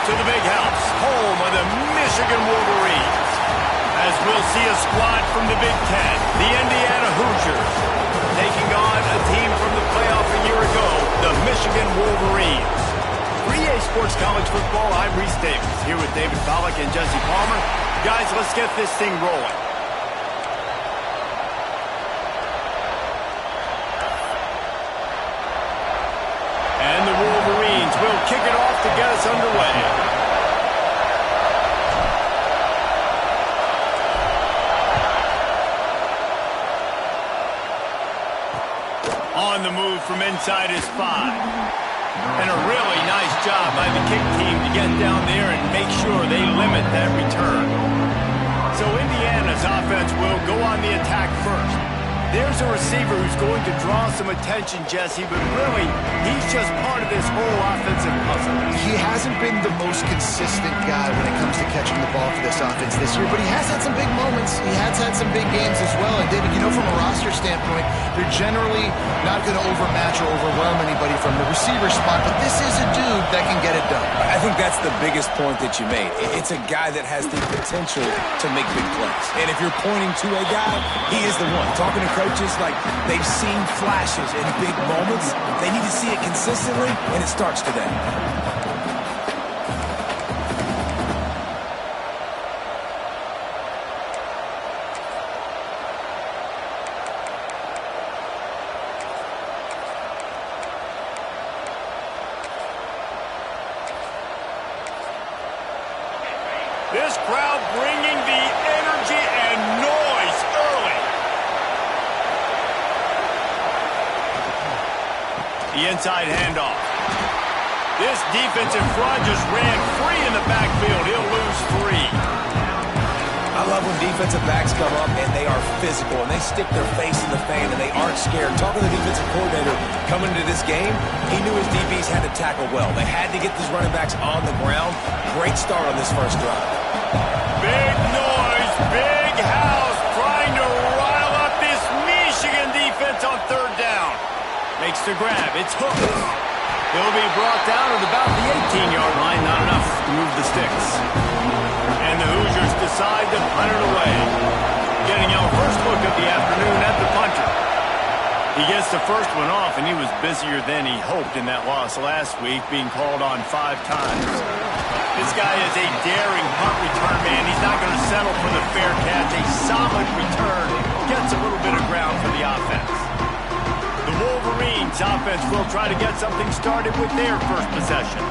to the big house, home of the Michigan Wolverines. As we'll see a squad from the Big Ten, the Indiana Hoosiers, taking on a team from the playoff a year ago, the Michigan Wolverines. 3A Sports College Football, I'm Reese Davis, here with David Pollack and Jesse Palmer. Guys, let's get this thing rolling. And the Wolverines will kick it off to get us underway. On the move from inside his 5. And a really nice job by the kick team to get down there and make sure they limit that return. So Indiana's offense will go on the attack first. There's a receiver who's going to draw some attention, Jesse, but really, he's just part of this whole offensive puzzle. He hasn't been the most consistent guy when it comes to catching the ball for this offense this year, but he has had some big moments. He has had some big games as well. And, David, you know, from a roster standpoint, they're generally not going to overmatch or overwhelm anybody from the receiver spot, but this is a dude that can get it done. I think that's the biggest point that you made. It's a guy that has the potential to make big plays. And if you're pointing to a guy, he is the one. Talking to coaches, like, they've seen flashes in big moments. They need to see it consistently, and it starts today. This crowd bringing the energy and noise early. The inside handoff. This defensive front just ran free in the backfield. He'll lose 3. I love when defensive backs come up and they are physical and they stick their face in the fan and they aren't scared. Talking to the defensive coordinator coming into this game, he knew his DBs had to tackle well. They had to get these running backs on the ground. Great start on this first drive. Big noise, big house, trying to rile up this Michigan defense on 3rd down. Makes the grab, it's hooked. He'll be brought down at about the 18-yard line, not enough to move the sticks. And the Hoosiers decide to punt it away. Getting our first look of the afternoon at the punter. He gets the first one off, and he was busier than he hoped in that loss last week, being called on 5 times. This guy is a daring punt return man. He's not going to settle for the fair catch. A solid return gets a little bit of ground for the offense. The Wolverines offense will try to get something started with their first possession.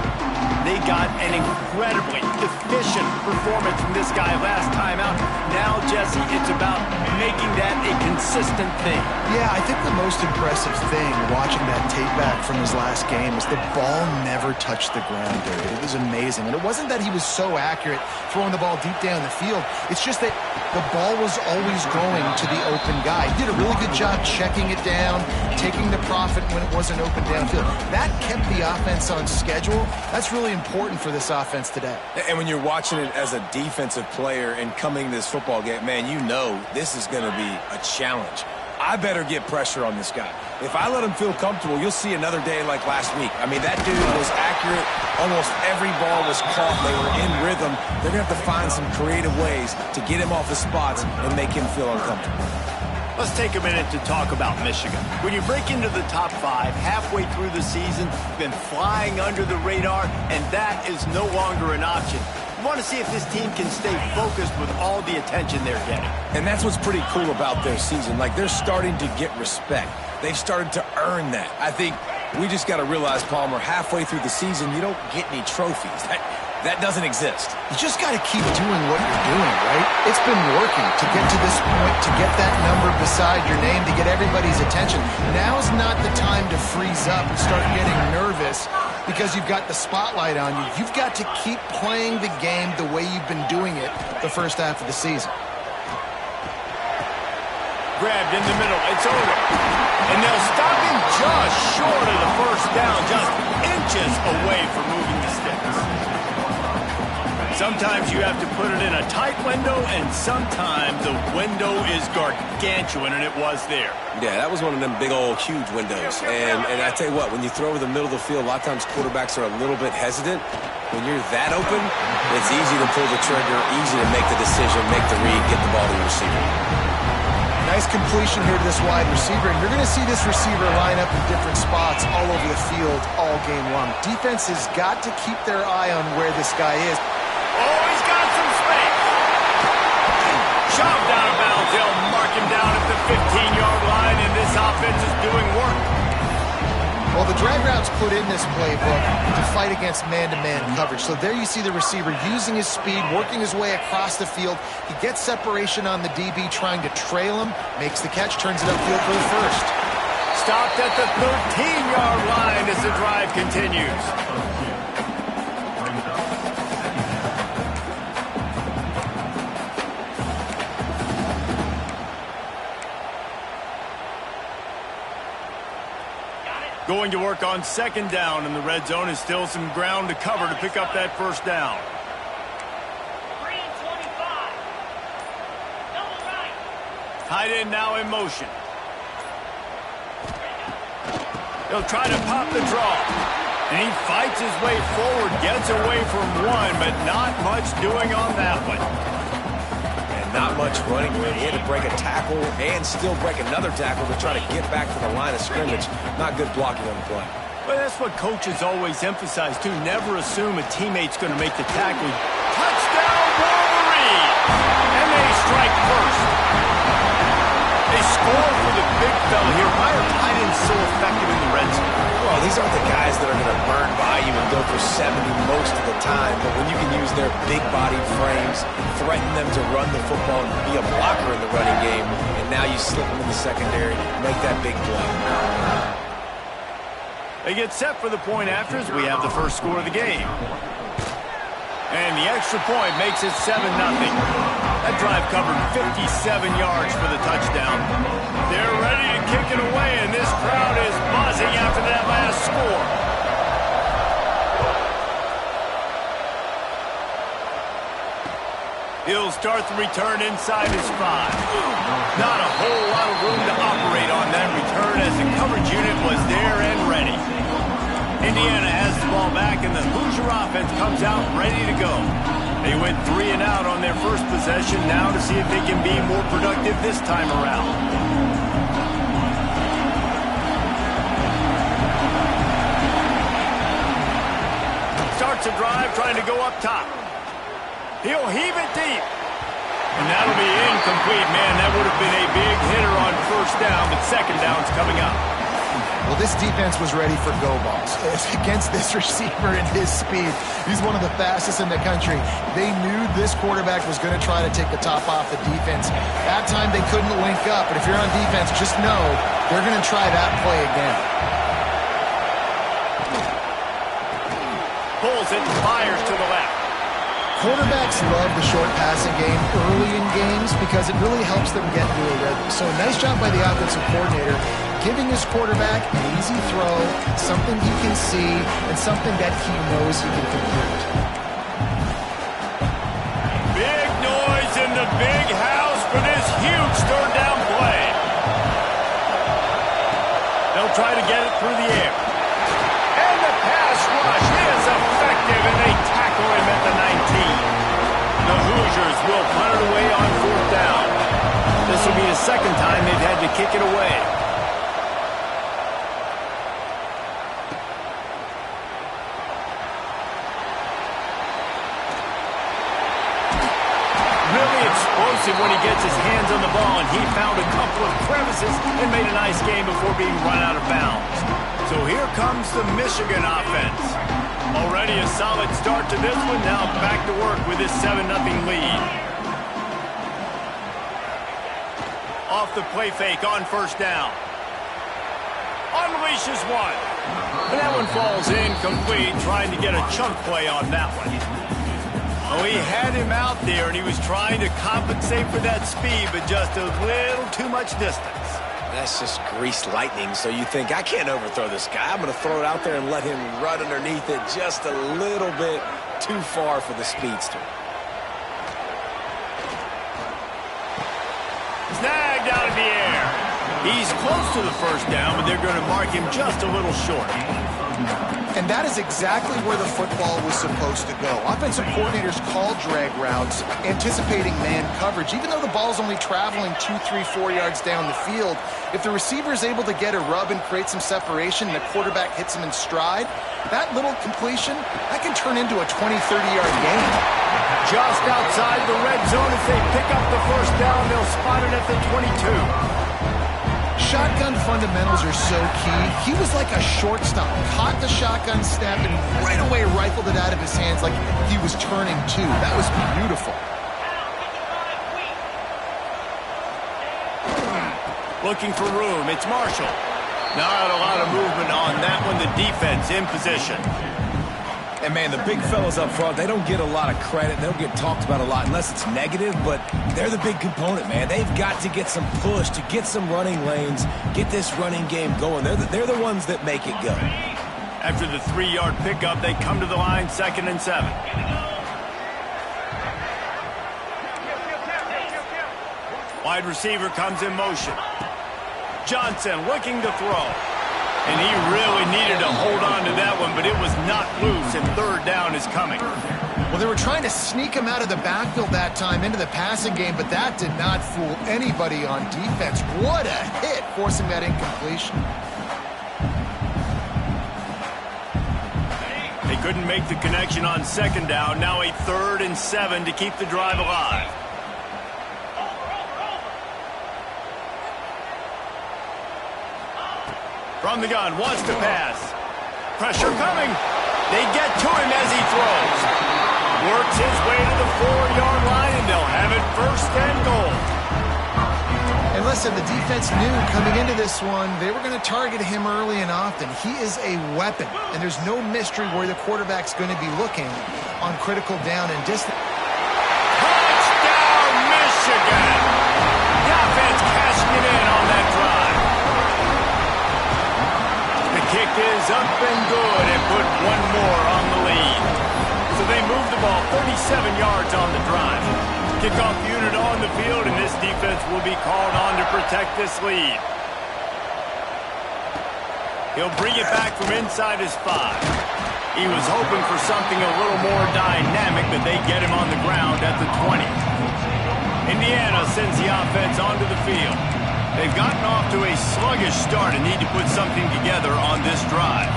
They got an incredibly efficient performance from this guy last time out. Now, Jesse, it's about making that a consistent thing. Yeah, I think the most impressive thing watching that tape back from his last game is the ball never touched the ground, David. It was amazing. And it wasn't that he was so accurate throwing the ball deep down the field. It's just that the ball was always going to the open guy. He did a really good job checking it down, taking the profit when it wasn't open downfield. That kept the offense on schedule. That's really important for this offense today. And when you're watching it as a defensive player and coming this football game, man, you know this is going to be a challenge. I better get pressure on this guy. If I let him feel comfortable, you'll see another day like last week. I mean, that dude was accurate. Almost every ball was caught. They were in rhythm. They're going to have to find some creative ways to get him off his spots and make him feel uncomfortable. Let's take a minute to talk about Michigan. When you break into the top 5 halfway through the season, been flying under the radar, and that is no longer an option. You want to see if this team can stay focused with all the attention they're getting. And that's what's pretty cool about their season. Like, they're starting to get respect. They've started to earn that. I think we just got to realize, Palmer, halfway through the season, you don't get any trophies. That doesn't exist. You just got to keep doing what you're doing, right? It's been working to get to this point, to get that number beside your name, to get everybody's attention. Now's not the time to freeze up and start getting nervous because you've got the spotlight on you. You've got to keep playing the game the way you've been doing it the first half of the season. Grabbed in the middle, it's over. And they'll stop him just short of the first down, just inches away from moving the sticks. Sometimes you have to put it in a tight window, and sometimes the window is gargantuan, and it was there. Yeah, that was one of them big old huge windows. And I tell you what, when you throw over the middle of the field, a lot of times quarterbacks are a little bit hesitant. When you're that open, it's easy to pull the trigger, easy to make the decision, make the read, get the ball to the receiver. Nice completion here to this wide receiver, and you're going to see this receiver line up in different spots all over the field all game long. Defense has got to keep their eye on where this guy is. Oh, he's got some space. Shoved out of bounds. They'll mark him down at the 15-yard line, and this offense is doing work. Well, the drag route's put in this playbook to fight against man-to-man coverage. So there you see the receiver using his speed, working his way across the field. He gets separation on the DB, trying to trail him, makes the catch, turns it upfield for the first. Stopped at the 13-yard line as the drive continues. Going to work on second down in the red zone is still some ground to cover to pick up that first down. 3-25. Double right. Tight end now in motion. He'll try to pop the draw. And he fights his way forward, gets away from one, but not much doing on that one. Not much running. He had to break a tackle and still break another tackle to try to get back to the line of scrimmage. Not good blocking on the play. Well, that's what coaches always emphasize, too. Never assume a teammate's going to make the tackle. Touchdown, Wolverine! And they strike first. They score for the big fella here. Why are tight ends so effective in the red zone? Well, these aren't the guys that are going to burn by you and go for 70 most of the time, but when you can use their big-bodied frames, threaten them to run the football and be a blocker in the running game, and now you slip them in the secondary, make that big play. They get set for the point after as we have the first score of the game. And the extra point makes it 7-0. That drive covered 57 yards for the touchdown. They're ready to kick it away, and this crowd is buzzing after that last score. He'll start the return inside his 5. Not a whole lot of room to operate on that return as the coverage unit was there and ready. Indiana has the ball back, and the Hoosier offense comes out ready to go. They went 3 and out on their first possession, now to see if they can be more productive this time around. Starts a drive trying to go up top. He'll heave it deep. And that'll be incomplete. Man, that would have been a big hitter on first down, but second down's coming up. Well, this defense was ready for go balls against this receiver and his speed. He's one of the fastest in the country. They knew this quarterback was going to try to take the top off the defense. That time they couldn't link up, but if you're on defense, just know they're going to try that play again. Pulls it and fires to the left. Quarterbacks love the short passing game early in games because it really helps them get into a rhythm. So nice job by the offensive coordinator, giving his quarterback an easy throw, something he can see, and something that he knows he can complete. Big noise in the big house for this huge third down play. They'll try to get it through the air. And the pass rush is effective, and they tackle him at the 19. The Hoosiers will punt it away on fourth down. This will be the second time they've had to kick it away. Really explosive when he gets his hands on the ball, and he found a couple of crevices and made a nice game before being run out of bounds. So here comes the Michigan offense. Already a solid start to this one. Now back to work with this 7-0 lead. Off the play fake on first down. Unleashes one. And that one falls incomplete, trying to get a chunk play on that one. Oh, he had him out there, and he was trying to compensate for that speed, but just a little too much distance. That's just greased lightning, so you think, I can't overthrow this guy. I'm going to throw it out there and let him run underneath it just a little bit too far for the speedster. Snagged out of the air. He's close to the first down, but they're going to mark him just a little short. And that is exactly where the football was supposed to go. Offensive coordinators call drag routes, anticipating man coverage. Even though the ball's only traveling 2, 3, 4 yards down the field, if the receiver is able to get a rub and create some separation and the quarterback hits him in stride, that little completion, that can turn into a 20, 30-yard gain. Just outside the red zone as they pick up the first down. They'll spot it at the 22. Shotgun fundamentals are so key. He was like a shortstop, caught the shotgun snap and right away rifled it out of his hands like he was turning two. That was beautiful. Looking for room. It's Marshall. Not a lot of movement on that one. The defense in position. And, man, the big fellas up front, they don't get a lot of credit. They don't get talked about a lot unless it's negative, but they're the big component, man. They've got to get some push, to get some running lanes, get this running game going. They're the ones that make it go. After the 3-yard pickup, they come to the line, 2nd and 7. Wide receiver comes in motion. Johnson looking to throw. And he really needed to hold on to that one, but it was not loose, and 3rd down is coming. Well, they were trying to sneak him out of the backfield that time into the passing game, but that did not fool anybody on defense. What a hit, forcing that incompletion. They couldn't make the connection on 2nd down. Now a 3rd and 7 to keep the drive alive. From the gun, wants to pass. Pressure coming. They get to him as he throws. Works his way to the 4-yard line, and they'll have it 1st and goal. And listen, the defense knew coming into this one, they were going to target him early and often. He is a weapon, and there's no mystery where the quarterback's going to be looking on critical down and distance. Touchdown, Michigan! The offense cashing it in on that drive. Kick is up and good and put one more on the lead. So they move the ball 37 yards on the drive. Kickoff unit on the field, and this defense will be called on to protect this lead. He'll bring it back from inside his 5. He was hoping for something a little more dynamic, but they get him on the ground at the 20. Indiana sends the offense onto the field. They've gotten off to a sluggish start and need to put something together on this drive.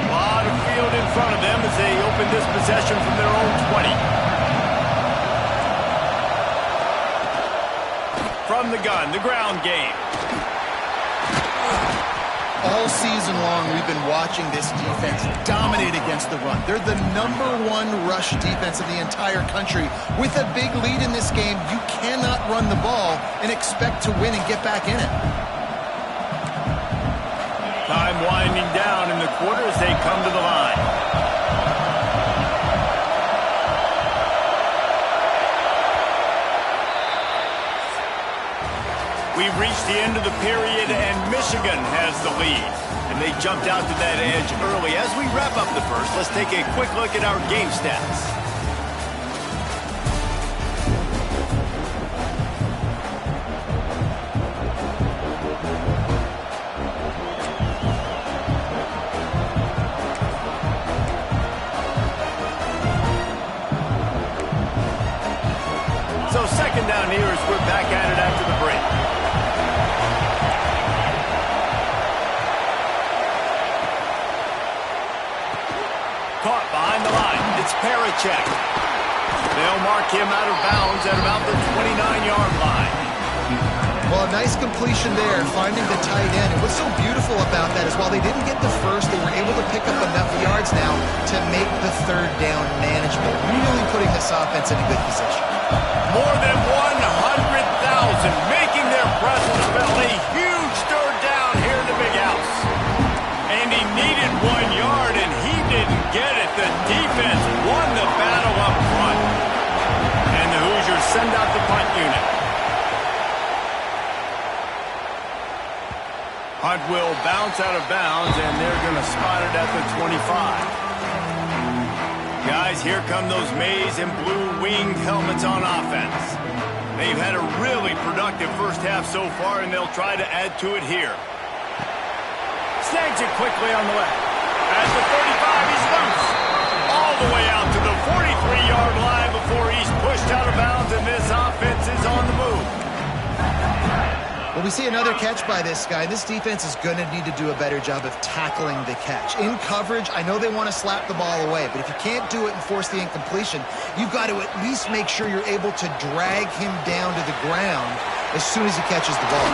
A lot of field in front of them as they open this possession from their own 20. From the gun, the ground game. All season long, we've been watching this defense dominate against the run. They're the #1 rush defense in the entire country. With a big lead in this game, you cannot run the ball and expect to win and get back in it. Time winding down in the quarter as they come to the line. We've reached the end of the period, and Michigan has the lead. And they jumped out to that edge early. As we wrap up the first, let's take a quick look at our game stats. So 2nd down here as we're back at it after the break. Caught behind the line. It's Parachek. They'll mark him out of bounds at about the 29-yard line. Well, a nice completion there, finding the tight end. And what's so beautiful about that is while they didn't get the first, they were able to pick up enough yards now to make the 3rd down manageable, really putting this offense in a good position. More than 100,000 making their presence felt. A huge 3rd down here in the big house. And he needed 1 yard, and he didn't get it. The defense won the battle up front. And the Hoosiers send out the punt unit. Hunt will bounce out of bounds, and they're going to spot it at the 25. Guys, here come those maize and blue winged helmets on offense. They've had a really productive first half so far, and they'll try to add to it here. Snags it quickly on the left. At the 35, he's loose. All the way out to the 43-yard line before he's pushed out of bounds, and this offense is on the move. Well, we see another catch by this guy. This defense is going to need to do a better job of tackling the catch. In coverage, I know they want to slap the ball away, but if you can't do it and force the incompletion, you've got to at least make sure you're able to drag him down to the ground as soon as he catches the ball.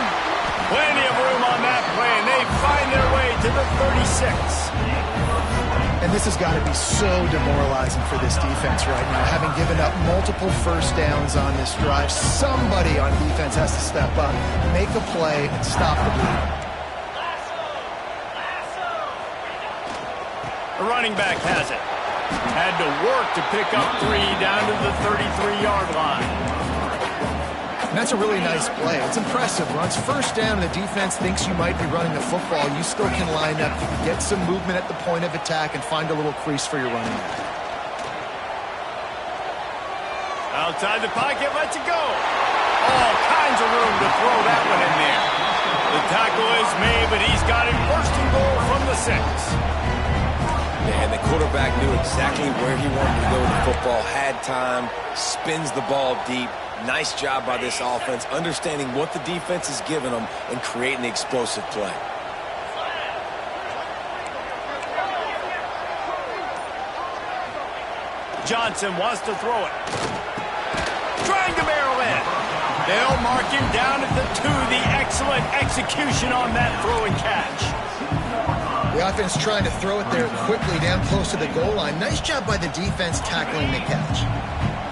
Plenty of room on that play, and they find their way to the 36. And this has got to be so demoralizing for this defense right now. Having given up multiple first downs on this drive, somebody on defense has to step up, make a play, and stop the bleeding. The running back has it. Had to work to pick up 3 down to the 33-yard line. And that's a really nice play. It's impressive. Once first down and the defense thinks you might be running the football, you still can line up. You can get some movement at the point of attack and find a little crease for your running back. Outside the pocket, lets it go. All kinds of room to throw that one in there. The tackle is made, but he's got it first and goal from the 6. And the quarterback knew exactly where he wanted to go with the football, had time, spins the ball deep. Nice job by this offense, understanding what the defense is giving them and creating the explosive play. Johnson wants to throw it. Trying to barrel in. They'll mark him down at the 2. The excellent execution on that throw and catch. The offense trying to throw it there quickly down close to the goal line. Nice job by the defense tackling the catch.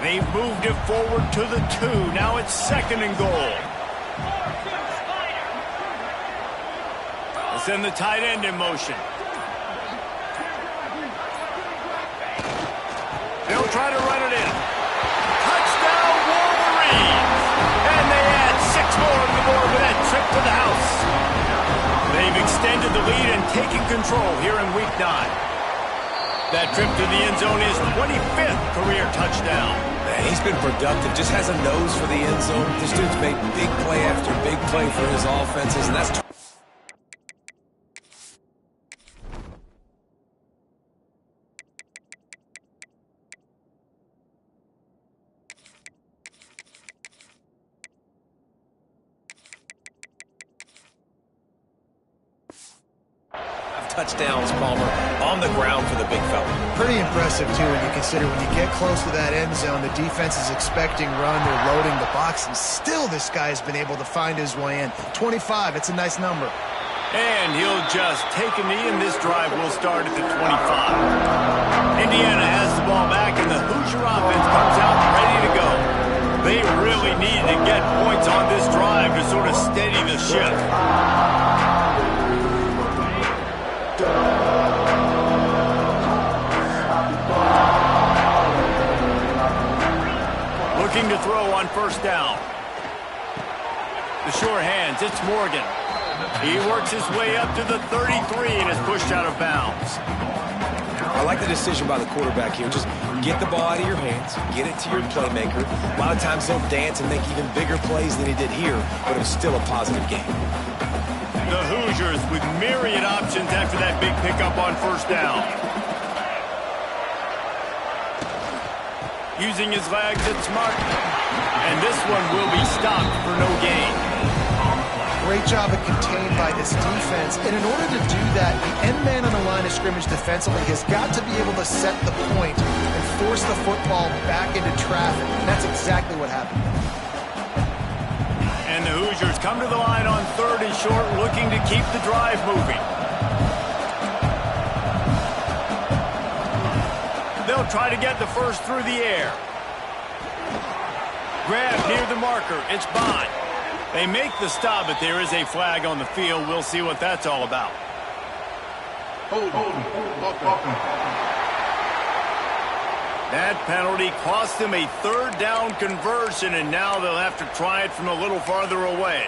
They've moved it forward to the 2. Now it's 2nd and goal. They send the tight end in motion. They'll try to run it in. Touchdown, Wolverines! And they add 6 more on the board with that trip to the house. They've extended the lead and taken control here in Week 9. That trip to the end zone is 25th career touchdown. Man, he's been productive, just has a nose for the end zone. This dude's made big play after big play for his offenses, and that's... touchdowns, Palmer, on the ground for the big fella. Pretty impressive, too, when you consider when you get close to that end zone, the defense is expecting run, they're loading the box, and still this guy's been able to find his way in. 25, it's a nice number. And he'll just take a knee, and this drive will start at the 25. Indiana has the ball back, and the Hoosier offense comes out ready to go. They really need to get points on this drive to sort of steady the ship. Looking to throw on first down. The sure hands, it's Morgan. He works his way up to the 33 and is pushed out of bounds. I like the decision by the quarterback here. Just get the ball out of your hands, get it to your playmaker. A lot of times he'll dance and make even bigger plays than he did here, but it was still a positive game. The Hoosiers with myriad options after that big pickup on first down. Using his legs, it's Martin. And this one will be stopped for no gain. Great job of contained by this defense. And in order to do that, the end man on the line of scrimmage defensively has got to be able to set the point and force the football back into traffic. And that's exactly what happened. And the Hoosiers come to the line on 3rd and short, looking to keep the drive moving. They'll try to get the first through the air. Grab near the marker. It's Bond. They make the stop, but there is a flag on the field. We'll see what that's all about. That penalty cost them a 3rd down conversion, and now they'll have to try it from a little farther away.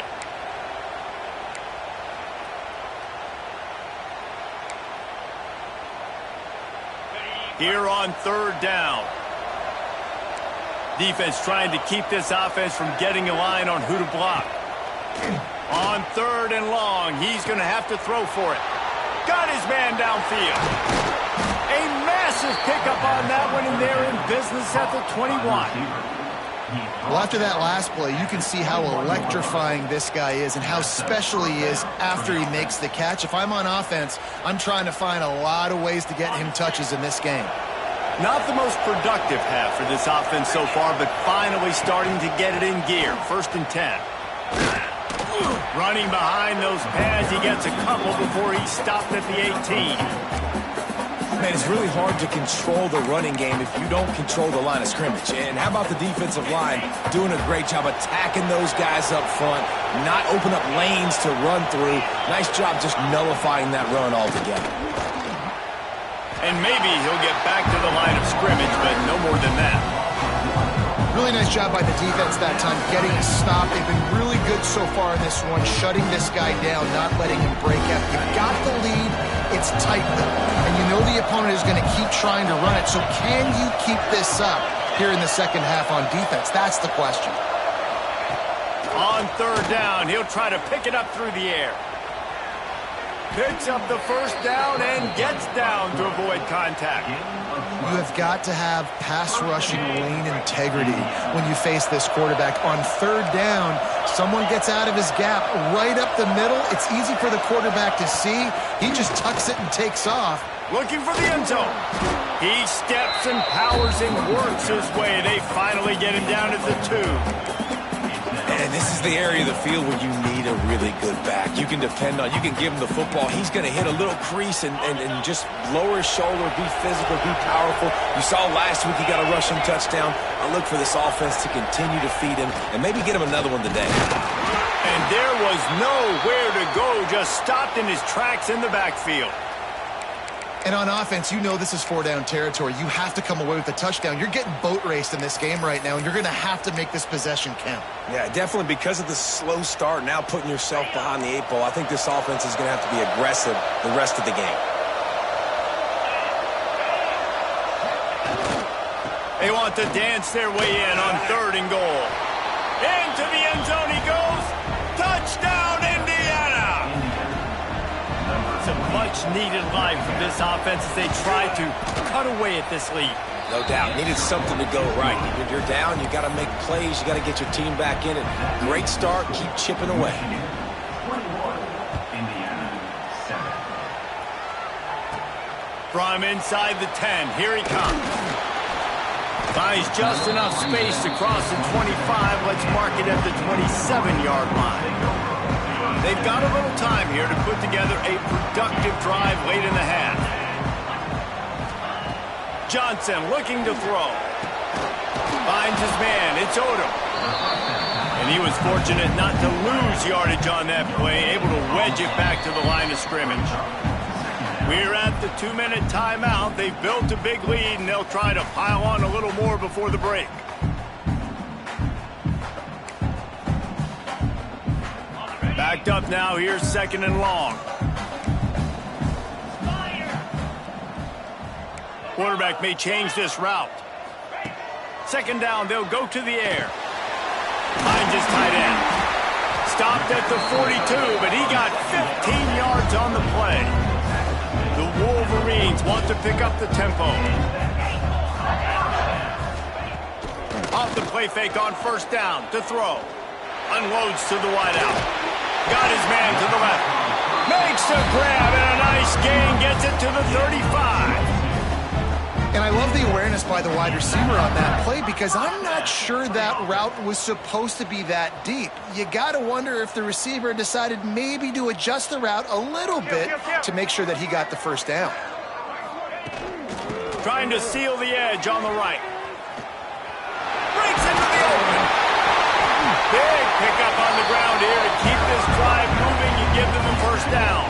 Here on 3rd down. Defense trying to keep this offense from getting a line on who to block. On 3rd and long, he's going to have to throw for it. Got his man downfield. A massive pickup on that one, and they're in business at the 21. Well, after that last play, you can see how electrifying this guy is and how special he is after he makes the catch. If I'm on offense, I'm trying to find a lot of ways to get him touches in this game. Not the most productive half for this offense so far, but finally starting to get it in gear. 1st and 10. Running behind those pads, he gets a couple before he's stopped at the 18. Man, it's really hard to control the running game if you don't control the line of scrimmage. And how about the defensive line doing a great job attacking those guys up front, not open up lanes to run through. Nice job just nullifying that run altogether. And maybe he'll get back to the line of scrimmage, but no more than that. Really nice job by the defense that time, getting a stop. They've been really good so far in this one, shutting this guy down, not letting him break out. You've got the lead. It's tight, though. And you know the opponent is going to keep trying to run it. So can you keep this up here in the second half on defense? That's the question. On 3rd down, he'll try to pick it up through the air. Picks up the 1st down and gets down to avoid contact. You have got to have pass rushing lane integrity when you face this quarterback. On 3rd down, someone gets out of his gap right up the middle. It's easy for the quarterback to see. He just tucks it and takes off. Looking for the end zone. He steps and powers and works his way. They finally get him down at the 2. And this is the area of the field where you need a really good back. You can depend on, you can give him the football. He's going to hit a little crease and just lower his shoulder, be physical, be powerful. You saw last week he got a rushing touchdown. I look for this offense to continue to feed him and maybe get him another one today. And there was nowhere to go, just stopped in his tracks in the backfield. And on offense, you know this is 4-down territory. You have to come away with a touchdown. You're getting boat raced in this game right now, and you're going to have to make this possession count. Yeah, definitely because of the slow start, now putting yourself behind the 8 ball, I think this offense is going to have to be aggressive the rest of the game. They want to dance their way in on 3rd and goal. Into the end zone he goes. Touchdown, Indiana! It's a much-needed life for this offense as they try to cut away at this lead. No doubt. Needed something to go right. When you're down, you got to make plays. You got to get your team back in it. Great start. Keep chipping away. From inside the 10, here he comes. Finds just enough space to cross the 25. Let's mark it at the 27-yard line. They've got a little time here to put together a productive drive late in the half. Johnson looking to throw. Finds his man. It's Odom. And he was fortunate not to lose yardage on that play, able to wedge it back to the line of scrimmage. We're at the 2-minute timeout. They've built a big lead, and they'll try to pile on a little more before the break. Backed up now. Here's 2nd and long. Quarterback may change this route. 2nd down, they'll go to the air. Finds his tight end. Stopped at the 42, but he got 15 yards on the play. The Wolverines want to pick up the tempo. Off the play fake on 1st down to throw. Unloads to the wideout. Got his man to the left. Makes the grab and a nice gain. Gets it to the 35. And I love the awareness by the wide receiver on that play because I'm not sure that route was supposed to be that deep. You got to wonder if the receiver decided maybe to adjust the route a little bit to make sure that he got the 1st down. Trying to seal the edge on the right. Breaks into the open. Big pickup on the ground here to keep this drive moving and give them the 1st down.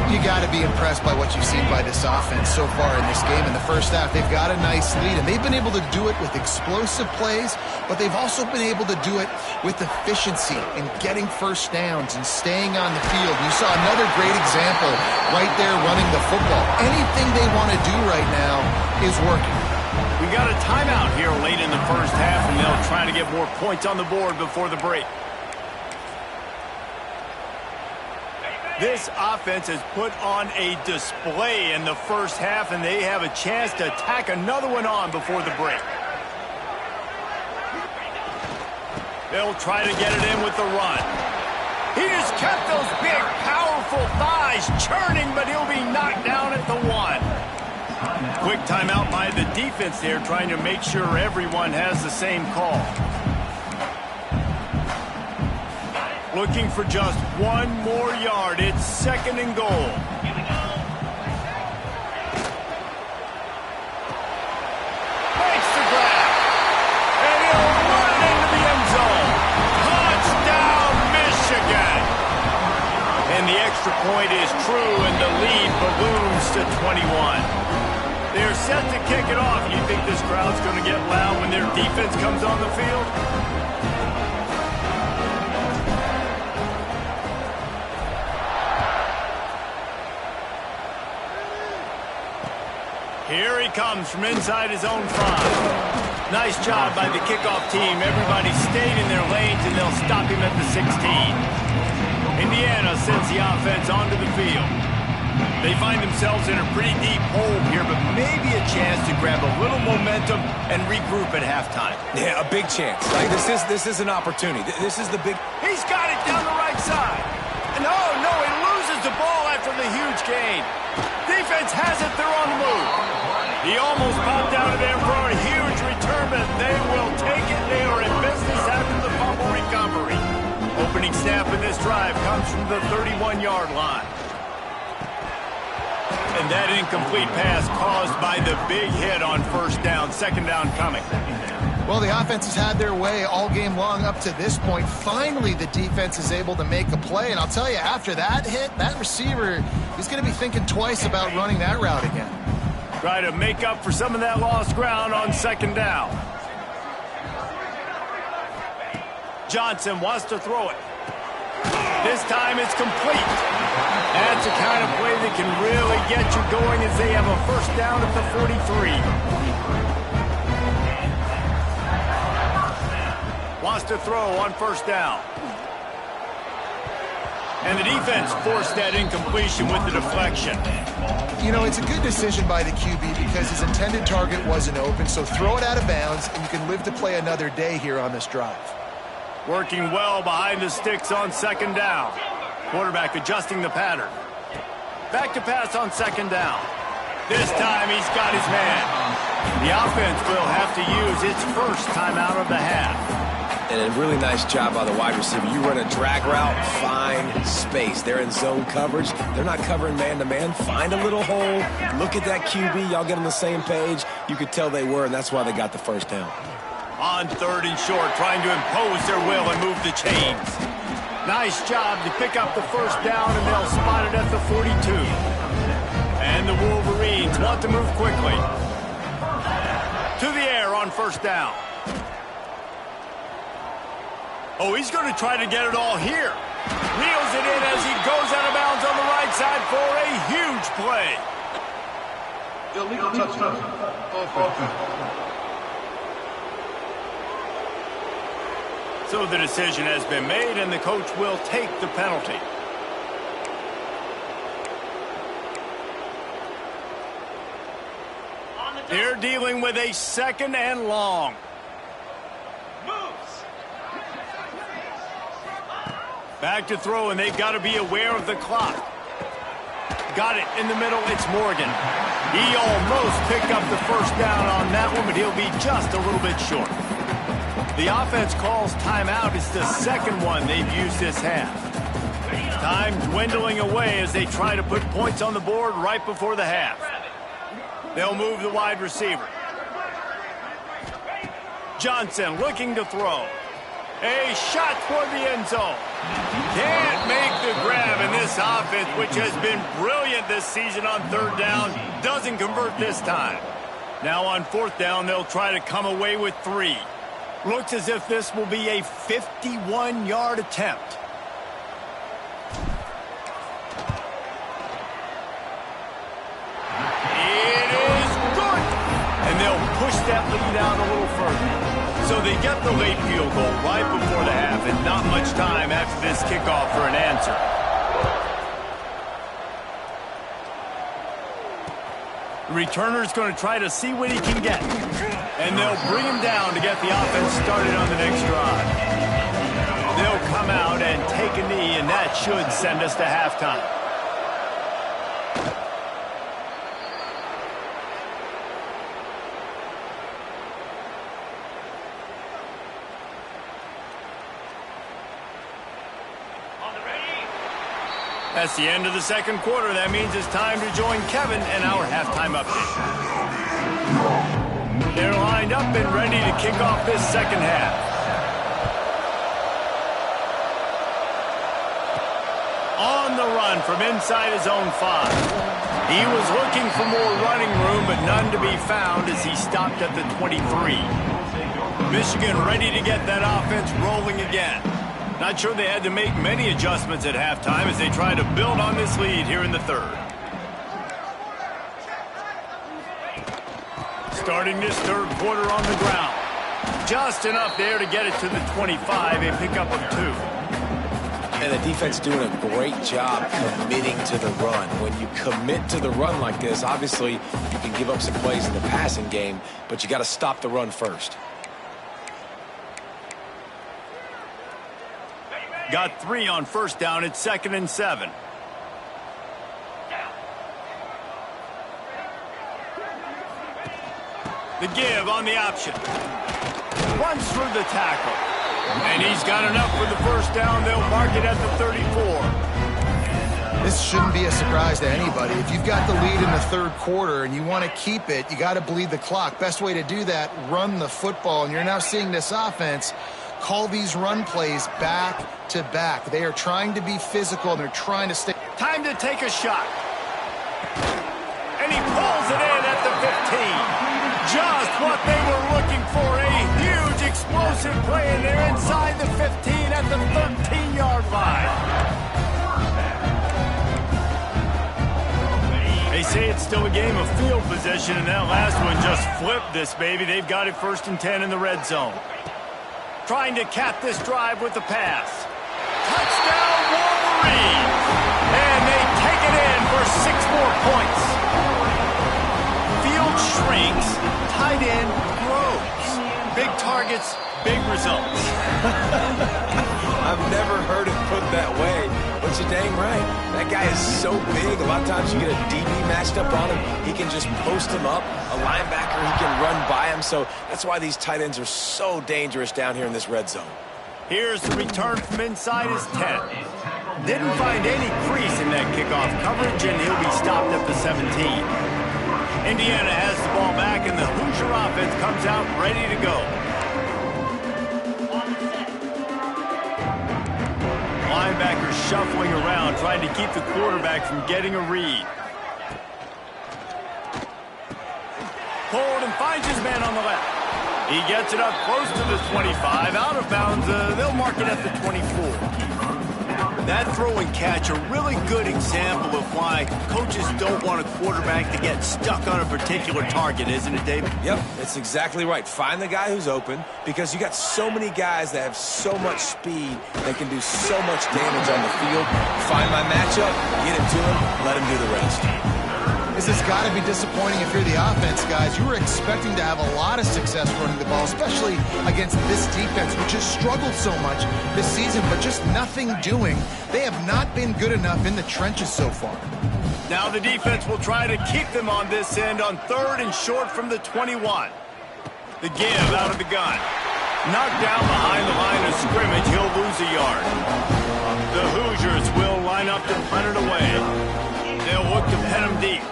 You got to be impressed by what you've seen by this offense so far in this game. In the 1st half, they've got a nice lead, and they've been able to do it with explosive plays, but they've also been able to do it with efficiency and getting 1st downs and staying on the field. You saw another great example right there running the football. Anything they want to do right now is working. We got a timeout here late in the 1st half, and they'll try to get more points on the board before the break. This offense has put on a display in the first half, and they have a chance to tack another one on before the break. They'll try to get it in with the run. He just kept those big, powerful thighs churning, but he'll be knocked down at the 1. Quick timeout by the defense there, trying to make sure everyone has the same call. Looking for just 1 more yard. It's 2nd and goal. Makes the grab. And he'll run it into the end zone. Touchdown, Michigan. And the extra point is true, and the lead balloons to 21. They're set to kick it off. You think this crowd's going to get loud when their defense comes on the field? Here he comes from inside his own 5. Nice job by the kickoff team. Everybody stayed in their lanes, and they'll stop him at the 16. Indiana sends the offense onto the field. They find themselves in a pretty deep hole here, but maybe a chance to grab a little momentum and regroup at halftime. Yeah, a big chance. Like this is an opportunity. This is the big... He's got it down the right side. And oh, no, he loses the ball after the huge gain. Defense has it. They're on the move. He almost popped out of there for a huge return, but they will take it. They are in business after the fumble recovery. Opening snap in this drive comes from the 31-yard line. And that incomplete pass caused by the big hit on 1st down. 2nd down coming. Well, the offense has had their way all game long up to this point. Finally, the defense is able to make a play. And I'll tell you, after that hit, that receiver is going to be thinking twice about running that route again. Try to make up for some of that lost ground on 2nd down. Johnson wants to throw it. This time it's complete. That's the kind of play that can really get you going as they have a 1st down at the 43. Wants to throw on 1st down. And the defense forced that incompletion with the deflection. You know, it's a good decision by the QB because his intended target wasn't open, so throw it out of bounds, and you can live to play another day here on this drive. Working well behind the sticks on 2nd down. Quarterback adjusting the pattern. Back to pass on 2nd down. This time he's got his man. The offense will have to use its 1st timeout of the half. And a really nice job by the wide receiver. You run a drag route, find space. They're in zone coverage. They're not covering man-to-man. Find a little hole. Look at that QB. Y'all get on the same page. You could tell they were, and that's why they got the 1st down. On 3rd and short, trying to impose their will and move the chains. Nice job to pick up the 1st down, and they'll spot it at the 42. And the Wolverines want to move quickly. To the air on 1st down. Oh, he's going to try to get it all here. Reels it in as he goes out of bounds on the right side for a huge play. Illegal touchdown. Offense. So the decision has been made, and the coach will take the penalty. They're dealing with a 2nd and long. Back to throw, and they've got to be aware of the clock. Got it in the middle. It's Morgan. He almost picked up the 1st down on that one, but he'll be just a little bit short. The offense calls timeout. It's the 2nd one they've used this half. Time dwindling away as they try to put points on the board right before the half. They'll move the wide receiver. Johnson looking to throw. A shot toward the end zone. Can't make the grab, and this offense, which has been brilliant this season on 3rd down, doesn't convert this time. Now on 4th down, they'll try to come away with 3. Looks as if this will be a 51-yard attempt. It is good! And they'll push that lead out a little further. So they get the late field goal right before the half, and not much time after this kickoff for an answer. The returner's going to try to see what he can get. And they'll bring him down to get the offense started on the next drive. They'll come out and take a knee, and that should send us to halftime. That's the end of the second quarter. That means it's time to join Kevin and our halftime update. They're lined up and ready to kick off this second half. On the run from inside his own 5. He was looking for more running room, but none to be found as he stopped at the 23. Michigan ready to get that offense rolling again. Not sure they had to make many adjustments at halftime as they try to build on this lead here in the third. Starting this third quarter on the ground. Just enough there to get it to the 25, a pickup of 2. And the defense doing a great job committing to the run. When you commit to the run like this, obviously you can give up some plays in the passing game, but you got to stop the run first. Got 3 on first down. It's 2nd and 7. The give on the option. Runs through the tackle. And he's got enough for the first down. They'll mark it at the 34. This shouldn't be a surprise to anybody. If you've got the lead in the third quarter and you want to keep it, you got to bleed the clock. Best way to do that, run the football. And you're now seeing this offense call these run plays back to back. They are trying to be physical, and they're trying to stay. Time to take a shot. And he pulls it in at the 15. Just what they were looking for. A huge explosive play, and they're inside the 15 at the 13-yard line. They say it's still a game of field position, and that last one just flipped this baby. They've got it 1st and 10 in the red zone. Trying to cap this drive with the pass. Touchdown, Wolverines! And they take it in for 6 more points. Field shrinks, tight end grows. Big targets, big results. I've never heard it put that way, but you're dang right. That guy is so big. A lot of times you get a DB matched up on him. He can just post him up. A linebacker, he can run by him. So that's why these tight ends are so dangerous down here in this red zone. Here's the return from inside his 10. Didn't find any crease in that kickoff coverage, and he'll be stopped at the 17. Indiana has the ball back, and the Hoosier offense comes out ready to go. Linebacker shuffling around, trying to keep the quarterback from getting a read. Pulled and finds his man on the left. He gets it up close to the 25. Out of bounds, they'll mark it at the 24. That throw and catch, a really good example of why coaches don't want a quarterback to get stuck on a particular target, isn't it, David? Yep, it's exactly right. Find the guy who's open, because you got so many guys that have so much speed that can do so much damage on the field. Find my matchup, get it to him, let him do the rest. This has got to be disappointing if you're the offense, guys. You were expecting to have a lot of success running the ball, especially against this defense, which has struggled so much this season, but just nothing doing. They have not been good enough in the trenches so far. Now the defense will try to keep them on this end on 3rd and short from the 21. The give out of the gun. Knocked down behind the line of scrimmage. He'll lose a yard. The Hoosiers will line up to punt it away. They'll look to pen him deep.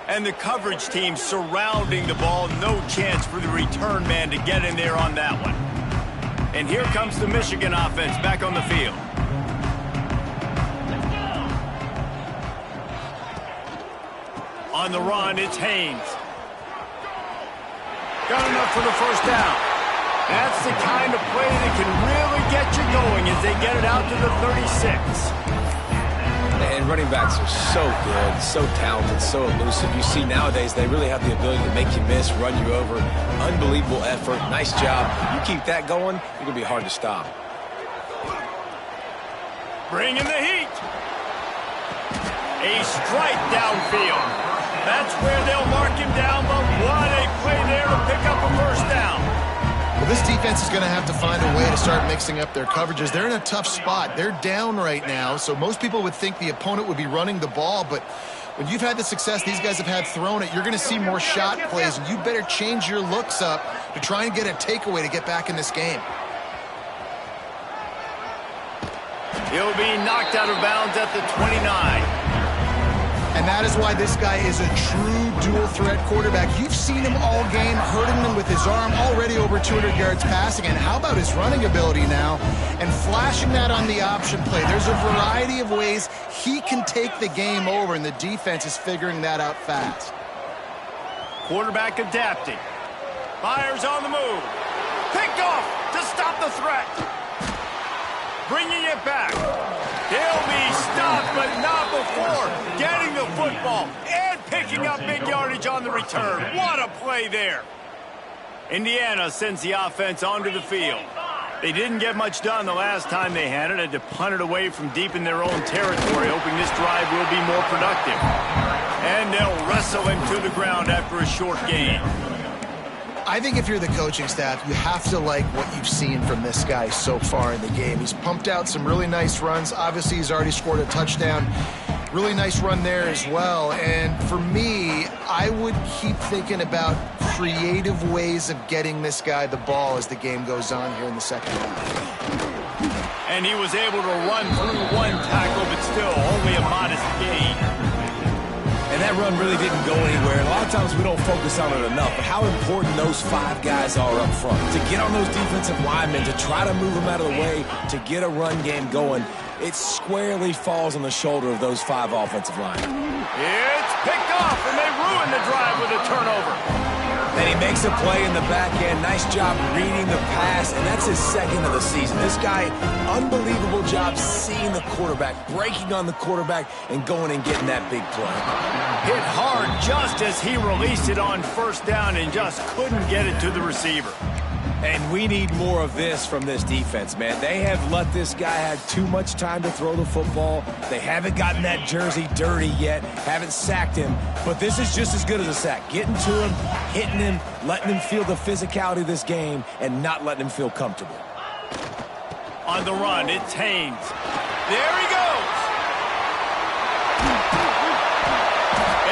And the coverage team surrounding the ball. No chance for the return man to get in there on that one. And here comes the Michigan offense back on the field. On the run, it's Haynes. Got enough for the first down. That's the kind of play that can really get you going as they get it out to the 36. And running backs are so good, so talented, so elusive. You see nowadays they really have the ability to make you miss, run you over. Unbelievable effort. Nice job. You keep that going, you're going to be hard to stop. Bringing the heat. A strike downfield. That's where they'll mark him down, but what a play there to pick up a first down. Well, this defense is going to have to find a way to start mixing up their coverages. They're in a tough spot. They're down right now, so most people would think the opponent would be running the ball, but when you've had the success these guys have had throwing it, you're going to see more shot plays, and you better change your looks up to try and get a takeaway to get back in this game. He'll be knocked out of bounds at the 29. And that is why this guy is a true dual-threat quarterback. You've seen him all game, hurting them with his arm, already over 200 yards passing. And how about his running ability now? And flashing that on the option play. There's a variety of ways he can take the game over, and the defense is figuring that out fast. Quarterback adapting. Fires on the move. Picked off to stop the threat. Bringing it back. He'll be stopped, but not before getting the football and picking up big yardage on the return. What a play there. Indiana sends the offense onto the field. They didn't get much done the last time they had it. Had to punt it away from deep in their own territory, hoping this drive will be more productive. And they'll wrestle him to the ground after a short gain. I think if you're the coaching staff, you have to like what you've seen from this guy so far in the game. He's pumped out some really nice runs. Obviously, he's already scored a touchdown. Really nice run there as well. And for me, I would keep thinking about creative ways of getting this guy the ball as the game goes on here in the second half. And he was able to run through one tackle, but still only a modest gain. And that run really didn't go anywhere. And a lot of times we don't focus on it enough, but how important those 5 guys are up front. To get on those defensive linemen, to try to move them out of the way, to get a run game going, it squarely falls on the shoulder of those 5 offensive linemen. It's picked off, and they ruin the drive with a turnover. And he makes a play in the back end. Nice job reading the pass, and that's his second of the season. This guy, unbelievable job seeing the quarterback, breaking on the quarterback, and going and getting that big play. Hit hard just as he released it on first down and just couldn't get it to the receiver. And we need more of this from this defense, man. They have let this guy have too much time to throw the football. They haven't gotten that jersey dirty yet, haven't sacked him. But this is just as good as a sack. Getting to him, hitting him, letting him feel the physicality of this game, and not letting him feel comfortable. On the run, it's Haynes. There he goes.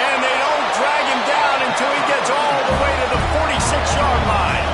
And they don't drag him down until he gets all the way to the 46-yard line.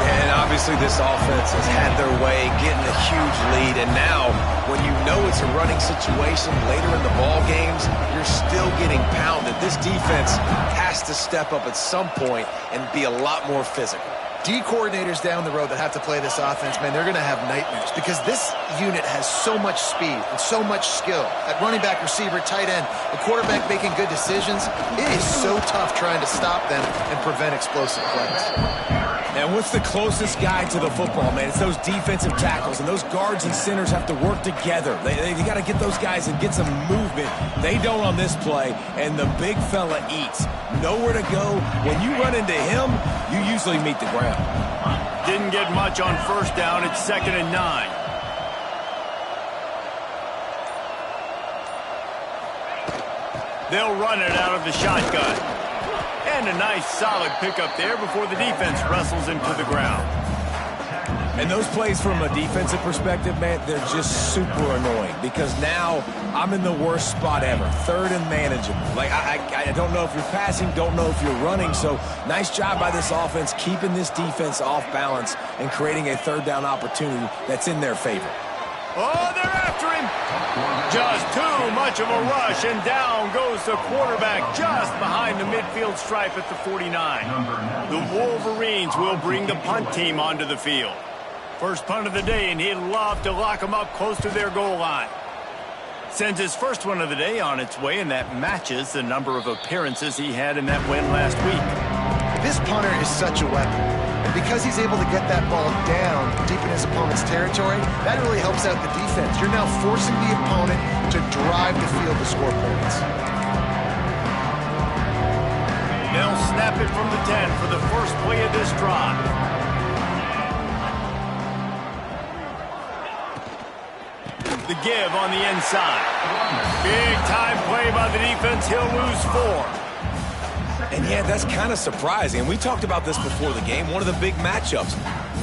And obviously this offense has had their way, getting a huge lead. And now, when you know it's a running situation later in the ball games, you're still getting pounded. This defense has to step up at some point and be a lot more physical. D coordinators down the road that have to play this offense, man, they're going to have nightmares because this unit has so much speed and so much skill. At running back, receiver, tight end, the quarterback making good decisions, it is so tough trying to stop them and prevent explosive plays. And what's the closest guy to the football, man? It's those defensive tackles, and those guards and centers have to work together. They got to get those guys and get some movement. They don't on this play, and the big fella eats. Nowhere to go. When you run into him, you usually meet the ground. Didn't get much on first down. It's 2nd and 9. They'll run it out of the shotgun. And a nice solid pickup there before the defense wrestles him to the ground. And those plays from a defensive perspective, man, they're just super annoying because now I'm in the worst spot ever. 3rd and manageable. Like, I don't know if you're passing, don't know if you're running. So nice job by this offense keeping this defense off balance and creating a 3rd down opportunity that's in their favor. Oh, they're after him. Just too much of a rush, and down goes the quarterback just behind the midfield stripe at the 49. The Wolverines will bring the punt team onto the field. First punt of the day, and he'd love to lock them up close to their goal line. Sends his first one of the day on its way, and that matches the number of appearances he had in that win last week. This punter is such a weapon. And because he's able to get that ball down deep in his opponent's territory, that really helps out the defense. You're now forcing the opponent to drive the field to score points. They'll snap it from the 10 for the first play of this drive. The give on the inside. Big time play by the defense. He'll lose 4. And yeah, that's kind of surprising. And we talked about this before the game. One of the big matchups.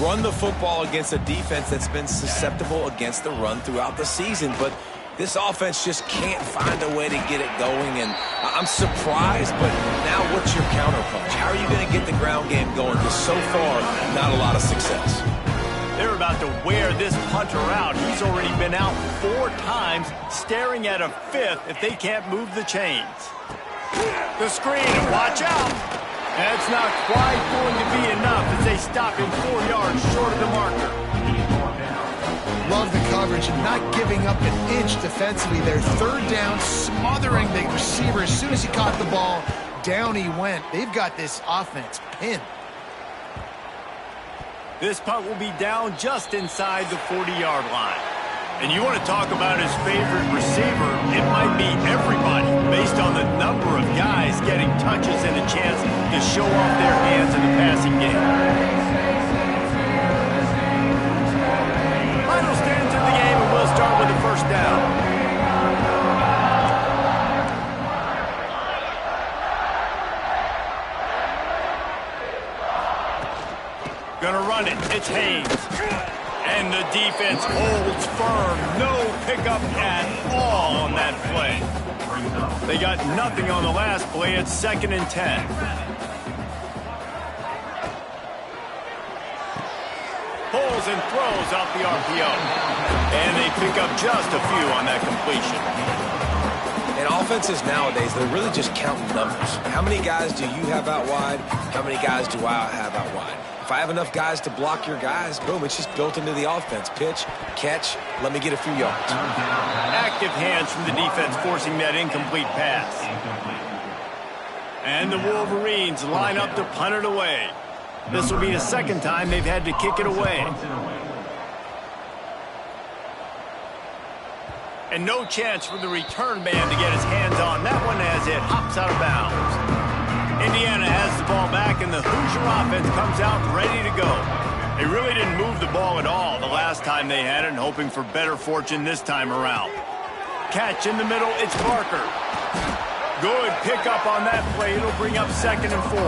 Run the football against a defense that's been susceptible against the run throughout the season. But this offense just can't find a way to get it going. And I'm surprised, but now what's your counterpunch? How are you going to get the ground game going? Because so far, not a lot of success. They're about to wear this punter out. He's already been out 4 times, staring at a 5th if they can't move the chains. The screen, and watch out. That's not quite going to be enough as they stop him 4 yards short of the marker. Love the coverage and not giving up an inch defensively. They're 3rd down, smothering the receiver. As soon as he caught the ball, down he went. They've got this offense pinned. This punt will be down just inside the 40-yard line. And you want to talk about his favorite receiver, it might be everybody based on the number of guys getting touches and a chance to show off their hands in the passing game. Final stands of the game, and we'll start with the first down. Gonna run it. It's Haynes. And the defense holds firm. No pickup at all on that play. They got nothing on the last play. It's 2nd and 10. Pulls and throws off the RPO. And they pick up just a few on that completion. And offenses nowadays, they're really just counting numbers. How many guys do you have out wide? How many guys do I have out wide? If I have enough guys to block your guys, boom, it's just built into the offense. Pitch, catch, let me get a few yards. Active hands from the defense forcing that incomplete pass. And the Wolverines line up to punt it away. This will be the 2nd time they've had to kick it away. And no chance for the return man to get his hands on that one as it hops out of bounds. Indiana has the ball back, and the Hoosier offense comes out ready to go. They really didn't move the ball at all the last time they had it, and hoping for better fortune this time around. Catch in the middle, it's Barker. Good pickup on that play. It'll bring up 2nd and 4.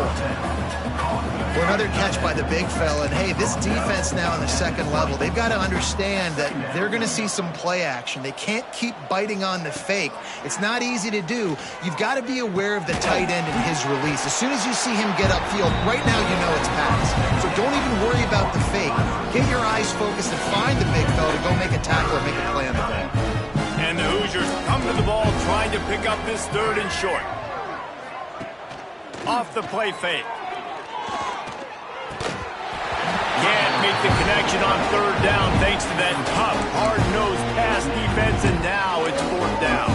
Well, another catch by the big fella. And, hey, this defense now on the 2nd level, they've got to understand that they're going to see some play action. They can't keep biting on the fake. It's not easy to do. You've got to be aware of the tight end and his release. As soon as you see him get upfield, right now you know it's pass. So don't even worry about the fake. Get your eyes focused and find the big fella to go make a tackle or make a play on the ball. And the Hoosiers come to the ball trying to pick up this 3rd and short. Off the play fake. Can't make the connection on 3rd down thanks to that tough, hard-nosed pass defense, and now it's 4th down.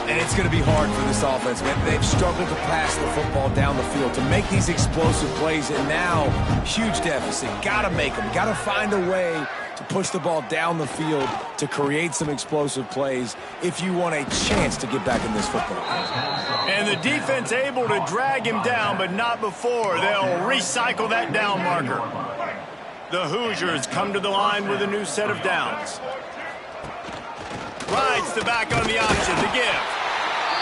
And it's going to be hard for this offense, man. They've struggled to pass the football down the field, to make these explosive plays, and now huge deficit. Got to make them. Got to find a way to push the ball down the field to create some explosive plays if you want a chance to get back in this football. And the defense able to drag him down, but not before. They'll recycle that down marker. The Hoosiers come to the line with a new set of downs. Rides the back on the option, the give.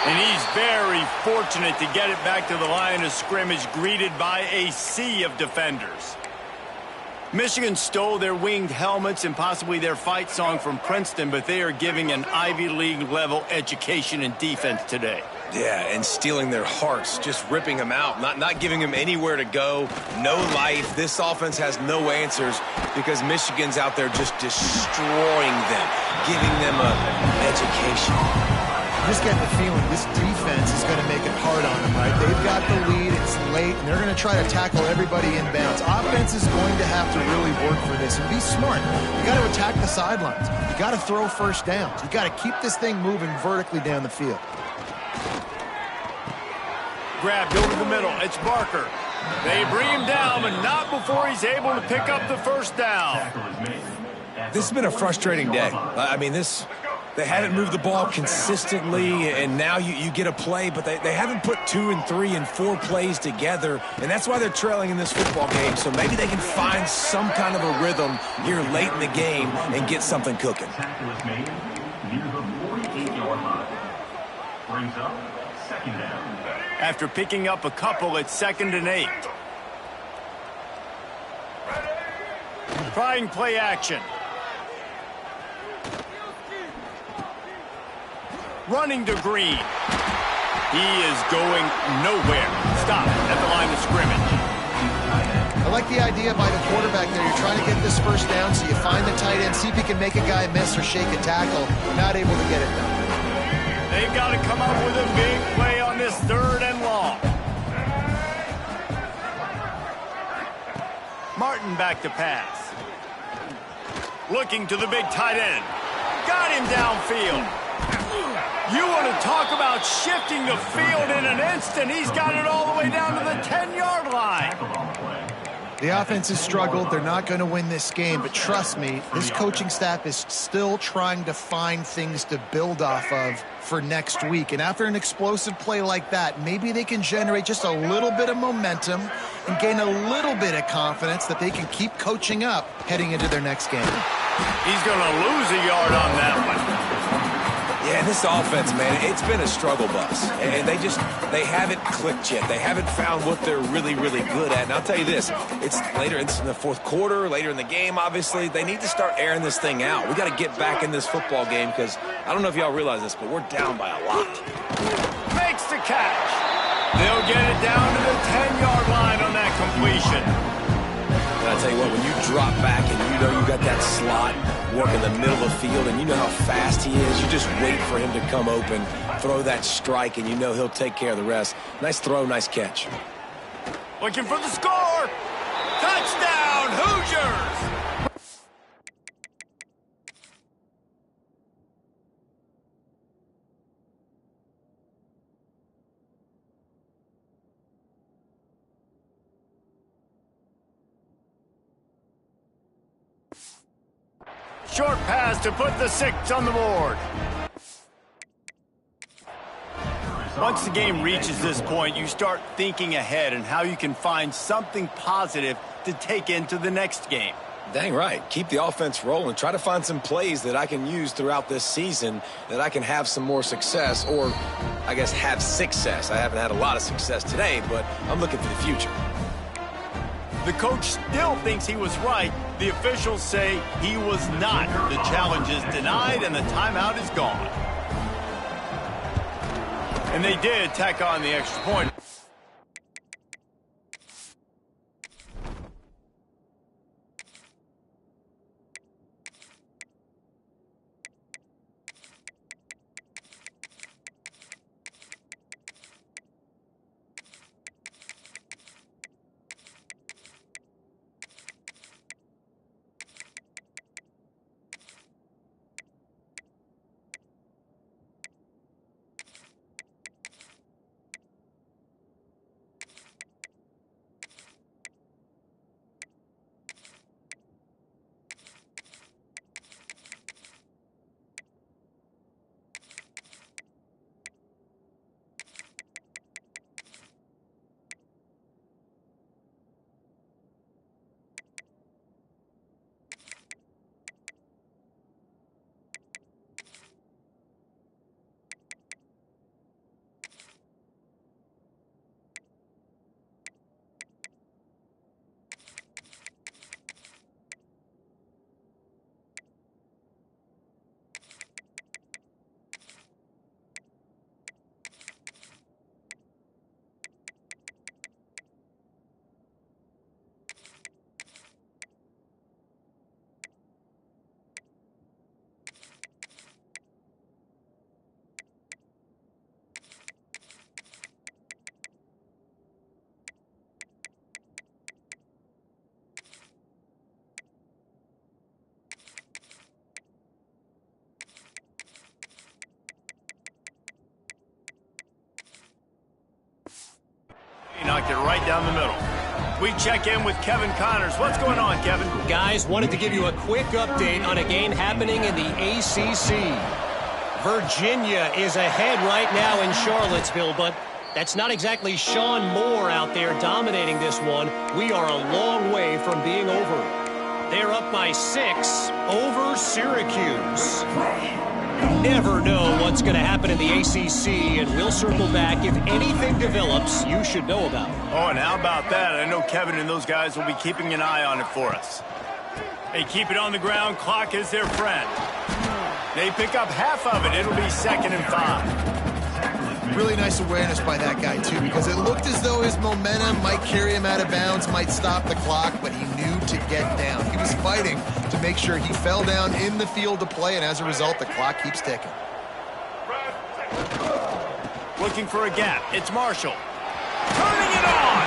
And he's very fortunate to get it back to the line of scrimmage, greeted by a sea of defenders. Michigan stole their winged helmets and possibly their fight song from Princeton, but they are giving an Ivy League level education in defense today. Yeah, and stealing their hearts, just ripping them out, not giving them anywhere to go, no life. This offense has no answers because Michigan's out there just destroying them, giving them an education. I just get the feeling this defense is going to make it hard on them, right? They've got the lead, it's late, and they're going to try to tackle everybody in bounds. Offense is going to have to really work for this and be smart. You got to attack the sidelines. You got to throw 1st downs. You got to keep this thing moving vertically down the field. Grabbed over the middle. It's Barker. They bring him down, but not before he's able to pick up the 1st down. This has been a frustrating day. I mean, this They haven't moved the ball consistently, and now you get a play, but they haven't put 2 and 3 and 4 plays together, and that's why they're trailing in this football game. So maybe they can find some kind of a rhythm here late in the game and get something cooking. Tackle is made near the 48-yard line. Brings up second down. After picking up a couple, it's 2nd and 8. Trying play action. Running to Green. He is going nowhere. Stop at the line of scrimmage. I like the idea by the quarterback there. You're trying to get this first down, so you find the tight end, see if he can make a guy miss or shake a tackle. Not able to get it done. They've got to come up with a big play on this 3rd and long. Martin back to pass. Looking to the big tight end. Got him downfield. You want to talk about shifting the field in an instant. He's got it all the way down to the 10-yard line. The offense has struggled. They're not going to win this game, but trust me, this coaching staff is still trying to find things to build off of for next week. And after an explosive play like that, maybe they can generate just a little bit of momentum and gain a little bit of confidence that they can keep coaching up heading into their next game. He's going to lose a yard on that one. Yeah, this offense, man, it's been a struggle bus. And they haven't clicked yet. They haven't found what they're really, really good at. And I'll tell you this, it's in the 4th quarter, later in the game, obviously. They need to start airing this thing out. We got to get back in this football game because I don't know if y'all realize this, but we're down by a lot. Makes the catch. They'll get it down to the 10-yard line on that completion. And I tell you what, when you drop back and you know you got that slot work in the middle of the field and you know how fast he is, you just wait for him to come open, throw that strike, and you know he'll take care of the rest. Nice throw, nice catch. Looking for the score. Touchdown, Hoosiers! Short pass to put the 6 on the board. Once the game reaches this point, you start thinking ahead and how you can find something positive to take into the next game. Dang right. Keep the offense rolling. Try to find some plays that I can use throughout this season that I can have some more success, or I guess have success. I haven't had a lot of success today, but I'm looking for the future. The coach still thinks he was right. The officials say he was not. The challenge is denied and the timeout is gone. And they did tack on the extra point. Knocked it right down the middle. We check in with Kevin Connors. What's going on, Kevin? Guys, wanted to give you a quick update on a game happening in the ACC. Virginia is ahead right now in Charlottesville, but that's not exactly Sean Moore out there dominating this one. We are a long way from being over. They're up by 6 over Syracuse. Never know what's going to happen in the ACC, and we'll circle back if anything develops you should know about. Oh, and how about that? I know Kevin and those guys will be keeping an eye on it for us. They keep it on the ground. Clock is their friend. They pick up half of it. It'll be 2nd and 5. Really nice awareness by that guy, too, because it looked as though his momentum might carry him out of bounds, might stop the clock, but he knew to get down. He was fighting to make sure he fell down in the field to play, and as a result, the clock keeps ticking. Looking for a gap. It's Marshall. Turning it on!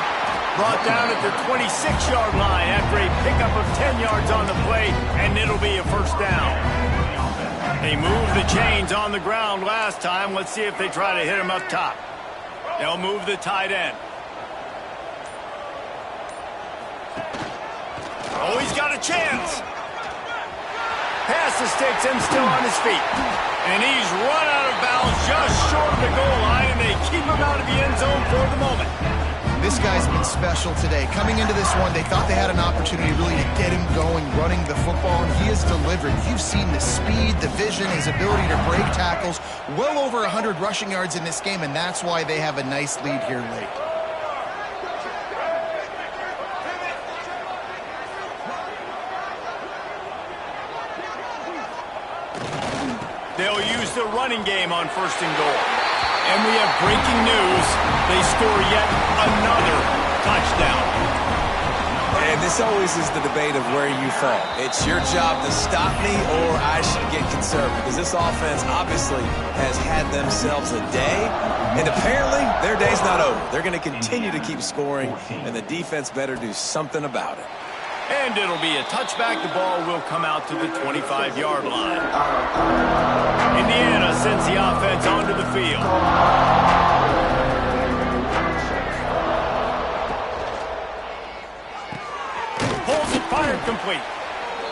Brought down at the 26-yard line after a pickup of 10 yards on the play, and it'll be a first down. They moved the chains on the ground last time. Let's see if they try to hit him up top. They'll move the tight end. Oh, he's got a chance. Pass the sticks and still on his feet. And he's run out of bounds just short of the goal line, and they keep him out of the end zone for the moment. This guy's been special today. Coming into this one, they thought they had an opportunity really to get him going, running the football, and he has delivered. You've seen the speed, the vision, his ability to break tackles. Well over 100 rushing yards in this game, and that's why they have a nice lead here late. They'll use the running game on 1st and goal. And we have breaking news. They score yet another touchdown. And this always is the debate of where you fall. It's your job to stop me or I should get conservative, because this offense obviously has had themselves a day, and apparently their day's not over. They're going to continue to keep scoring, and the defense better do something about it. And it'll be a touchback. The ball will come out to the 25-yard line. Indiana sends the offense onto the field. Pulls it, fired, complete.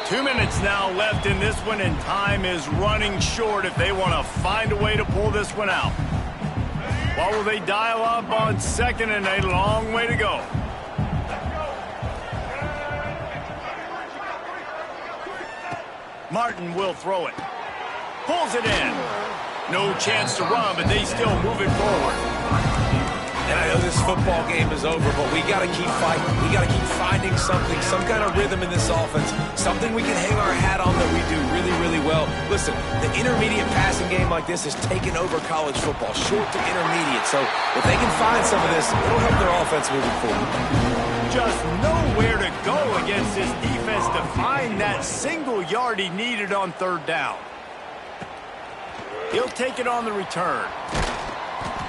2 minutes now left in this one, and time is running short if they want to find a way to pull this one out. What will they dial up on 2nd and a long way to go? Martin will throw it. Pulls it in. No chance to run, but they still move it forward. And I know this football game is over, but we got to keep fighting. We got to keep finding something, some kind of rhythm in this offense, something we can hang our hat on that we do really, really well. Listen, the intermediate passing game like this has taken over college football, short to intermediate. So if they can find some of this, it'll help their offense moving forward. Just nowhere to go against this defense to find that single yard he needed on 3rd down. He'll take it on the return.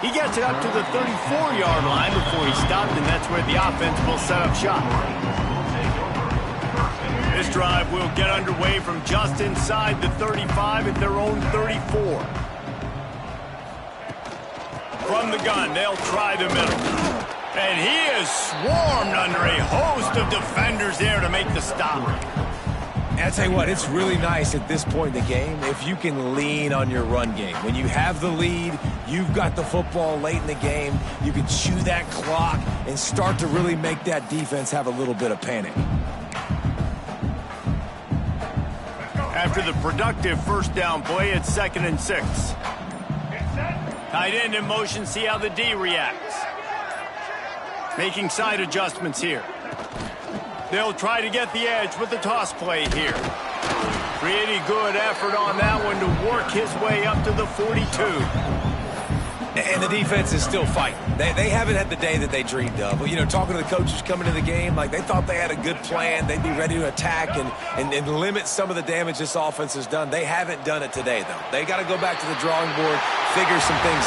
He gets it up to the 34-yard line before he stopped, and that's where the offense will set up shop. This drive will get underway from just inside the 35 at their own 34. From the gun, they'll try the middle. And he is swarmed under a host of defenders there to make the stop. And I tell you what, it's really nice at this point in the game if you can lean on your run game. When you have the lead, you've got the football late in the game, you can chew that clock and start to really make that defense have a little bit of panic. After the productive 1st down play, it's 2nd and 6. Tight end in motion, see how the D reacts. Making side adjustments here. They'll try to get the edge with the toss play here. Pretty good effort on that one to work his way up to the 42. And the defense is still fighting. They haven't had the day that they dreamed of. But, you know, talking to the coaches coming into the game, like they thought they had a good plan. They'd be ready to attack and limit some of the damage this offense has done. They haven't done it today, though. They got to go back to the drawing board, figure some things out.